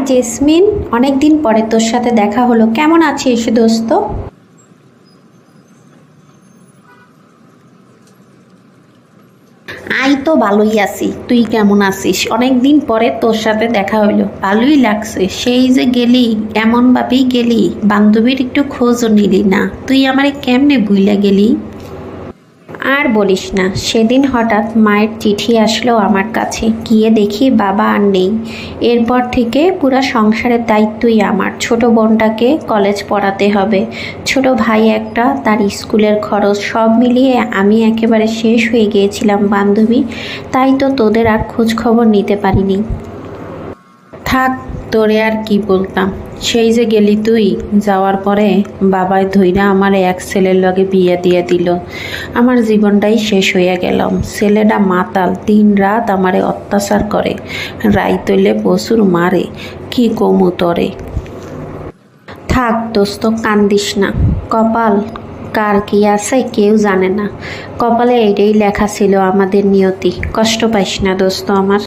Jasmine, অনেক দিন পরে তোর সাথে দেখা হলো। কেমন আছিস দোস্ত? আই তো ভালোই আছি, তুই কেমন আছিস? অনেক দিন পরে তোর সাথে দেখা হইলো, ভালোই লাগছে। সেই যে গেলি, এমন ভাবেই গেলি, বান্ধবীর একটু খোঁজও নিলি না। তুই আমারে কেমনে ভুইলা গেলি? আর বলিস না, সেদিন হঠাৎ মায়ের চিঠি আসলো আমার কাছে, গিয়ে দেখি বাবা আর নেই। এরপর থেকে পুরা সংসারের দায়িত্বই আমার। ছোট বোনটাকে কলেজ পড়াতে হবে, ছোট ভাই একটা, তার স্কুলের খরচ, সব মিলিয়ে আমি একেবারে শেষ হয়ে গিয়েছিলাম বান্ধবী। তাই তো তোদের আর খোঁজ খবর নিতে পারিনি। থাক, তোরে আর কি বলতাম। সেই যে গেলি তুই, যাওয়ার পরে বাবাই ধইরা আমার এক ছেলের লগে বিয়ে দিয়ে দিল। আমার জীবনটাই শেষ হইয়া গেলাম। ছেলেটা মাতাল, দিন রাত আমারে অত্যাচার করে, রাইত হইলে প্রচুর মারে। কি কমু তরে? থাক দোস্ত, কান্দিস না। কপাল কার কি আছে কেউ জানে না। কপালে এটাই লেখা ছিল আমাদের নিয়তি। কষ্ট পাইস না দোস্ত আমার।